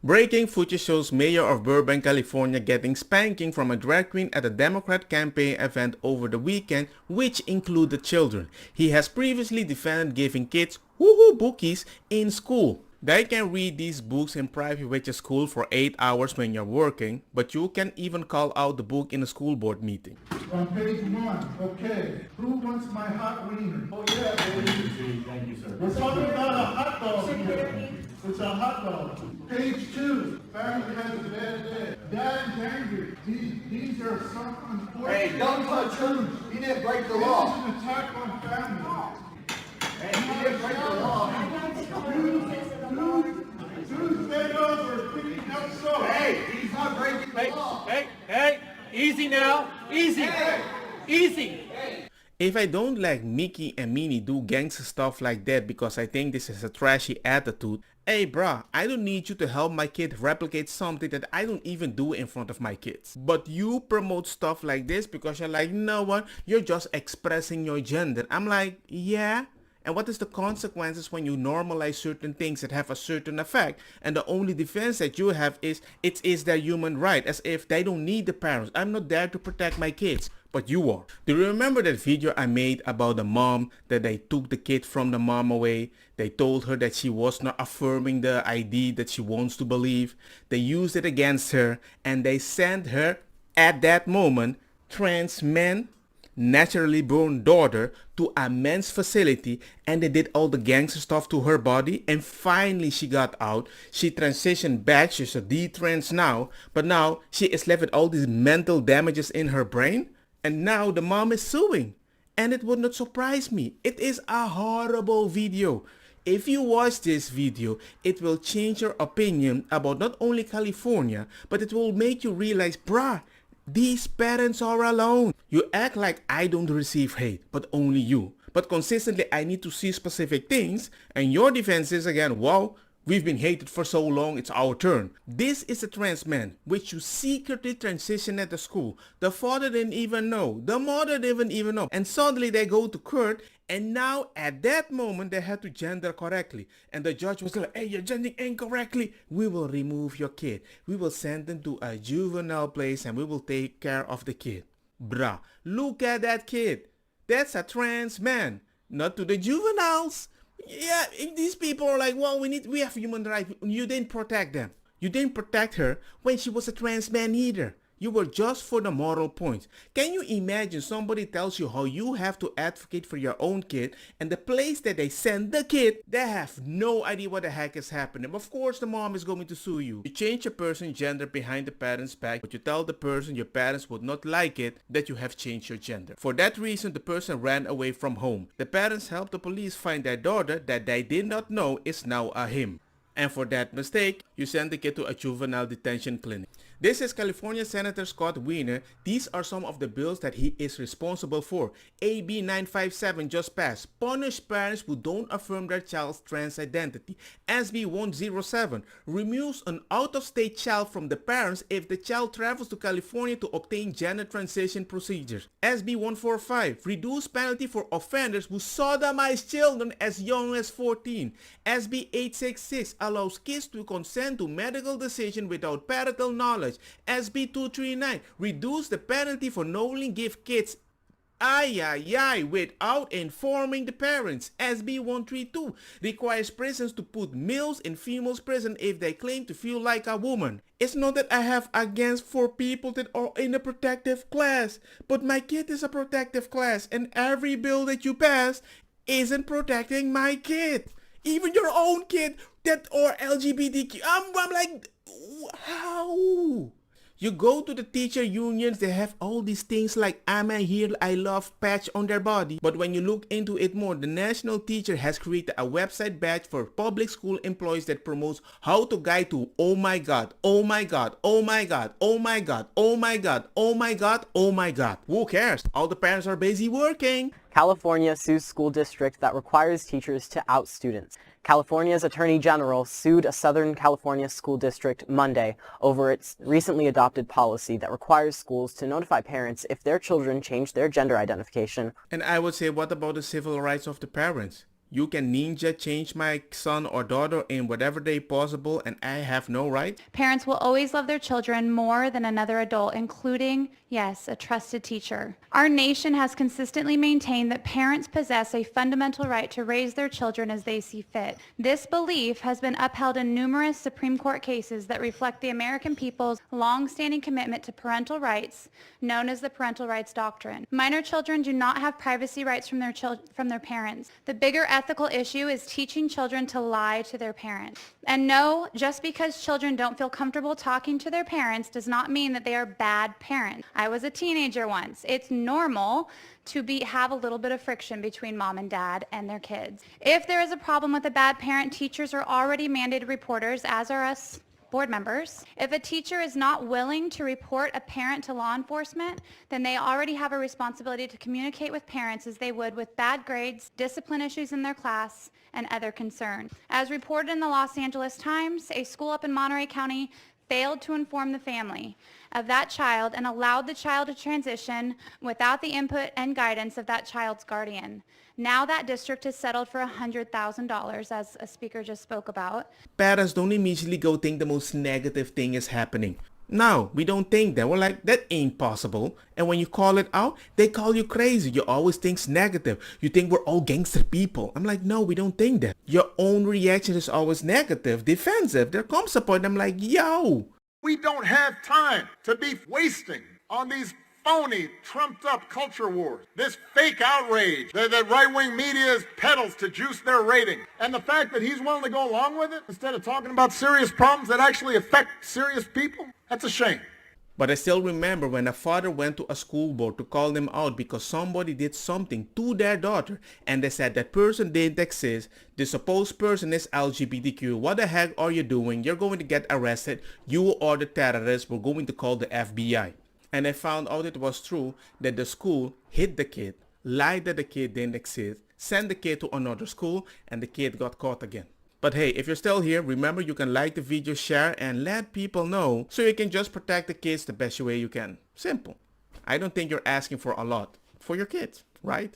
Breaking footage shows mayor of Burbank, California getting spanking from a drag queen at a Democrat campaign event over the weekend, which included children. He has previously defended giving kids woohoo bookies in school. They can read these books in private with your school for 8 hours when you're working, but you can even call out the book in a school board meeting. On page 1, okay. Who wants my hot wiener? Oh yeah, baby. Thank you, sir. We're talking about a hot dog here. It's a hot dog. Page 2, family has a bad day. Dad is angry. These are some unfortunate... Hey, don't touch him. He didn't break the This law. is an attack on family. Hey, he didn't break the law. Dudes bent over, picking up soap. Hey, he's not breaking the law. Hey, easy now, easy, easy. If I don't let Mickey and Minnie do gangster stuff like that because I think this is a trashy attitude, hey bruh, I don't need you to help my kid replicate something that I don't even do in front of my kids. But you promote stuff like this because you're like, no one, you're just expressing your gender. I'm like, yeah. And what is the consequences when you normalize certain things that have a certain effect? And the only defense that you have is, it is their human right, as if they don't need the parents. I'm not there to protect my kids, but you are. Do you remember that video I made about the mom, that they took the kid from the mom away? They told her that she was not affirming the ID that she wants to believe. They used it against her, and they sent her, at that moment, trans men, naturally born daughter, to a men's facility, and they did all the gangster stuff to her body, and finally she got out. She transitioned back. She's a D-trans now, but now she is left with all these mental damages in her brain, and now the mom is suing. And it would not surprise me. It is a horrible video. If you watch this video, it will change your opinion about not only California, but it will make you realize, bruh, these parents are alone. You act like I don't receive hate, but only you. But consistently I need to see specific things, and your defense is again, wow, we've been hated for so long, it's our turn. This is a trans man, which you secretly transitioned at the school. The father didn't even know. The mother didn't even know. And suddenly they go to court, and now at that moment they had to gender correctly. And the judge was like, hey, you're gendering incorrectly. We will remove your kid. We will send them to a juvenile place and we will take care of the kid. Bruh, look at that kid. That's a trans man. Not to the juveniles. Yeah, these people are like, well, we have human rights. You didn't protect them. You didn't protect her when she was a trans man either. You were just for the moral points. Can you imagine somebody tells you how you have to advocate for your own kid, and the place that they send the kid, they have no idea what the heck is happening. Of course the mom is going to sue you. You change a person's gender behind the parent's back, but you tell the person your parents would not like it that you have changed your gender. For that reason, the person ran away from home. The parents helped the police find their daughter that they did not know is now a him. And for that mistake, you send the kid to a juvenile detention clinic. This is California Senator Scott Wiener. These are some of the bills that he is responsible for. AB 957 just passed. Punish parents who don't affirm their child's trans identity. SB 107 removes an out-of-state child from the parents if the child travels to California to obtain gender transition procedures. SB 145 reduce penalty for offenders who sodomize children as young as 14. SB 866 allows kids to consent to medical decision without parental knowledge. SB 239 reduce the penalty for knowingly give kids without informing the parents. SB 132 requires prisons to put males in females prison if they claim to feel like a woman. It's not that I have against for people that are in a protective class, but my kid is a protective class, and every bill that you pass isn't protecting my kid. Even your own kid that are LGBTQ. I'm like, how? You go to the teacher unions, they have all these things like I'm a here, I love patch on their body. But when you look into it more, the national teacher has created a website badge for public school employees that promotes how to guide to oh my god, oh my god, oh my god, oh my god, oh my god, oh my god, oh my god. Who cares? All the parents are busy working. California sues school district that requires teachers to out students. California's Attorney General sued a Southern California school district Monday over its recently adopted policy that requires schools to notify parents if their children change their gender identification. And I would say, what about the civil rights of the parents? You can ninja change my son or daughter in whatever day possible and I have no right? Parents will always love their children more than another adult, including, yes, a trusted teacher. Our nation has consistently maintained that parents possess a fundamental right to raise their children as they see fit. This belief has been upheld in numerous Supreme Court cases that reflect the American people's long-standing commitment to parental rights, known as the Parental Rights Doctrine. Minor children do not have privacy rights from their parents. The bigger ethical issue is teaching children to lie to their parents. And no, just because children don't feel comfortable talking to their parents does not mean that they are bad parents. I was a teenager once. It's normal to have a little bit of friction between mom and dad and their kids. If there is a problem with a bad parent, teachers are already mandated reporters, as are us board members. If a teacher is not willing to report a parent to law enforcement, then they already have a responsibility to communicate with parents as they would with bad grades, discipline issues in their class, and other concerns. As reported in the Los Angeles Times, a school up in Monterey County failed to inform the family of that child and allowed the child to transition without the input and guidance of that child's guardian. Now that district is settled for $100,000, as a speaker just spoke about. Parents don't immediately go think the most negative thing is happening. No, we don't think that. We're like, that ain't possible. And when you call it out, they call you crazy. You always think negative. You think we're all gangster people. I'm like, no, we don't think that. Your own reaction is always negative, defensive. There comes a point I'm like, yo. We don't have time to be wasting on these phony, trumped-up culture wars. This fake outrage that right-wing media peddles to juice their rating. And the fact that he's willing to go along with it instead of talking about serious problems that actually affect serious people, that's a shame. But I still remember when a father went to a school board to call them out because somebody did something to their daughter and they said that person didn't exist, the supposed person is LGBTQ, what the heck are you doing? You're going to get arrested, you are the terrorist, we're going to call the FBI. And I found out it was true that the school hit the kid, lied that the kid didn't exist, sent the kid to another school, and the kid got caught again. But hey, if you're still here, remember you can like the video, share, and let people know so you can just protect the kids the best way you can. Simple. I don't think you're asking for a lot for your kids, right?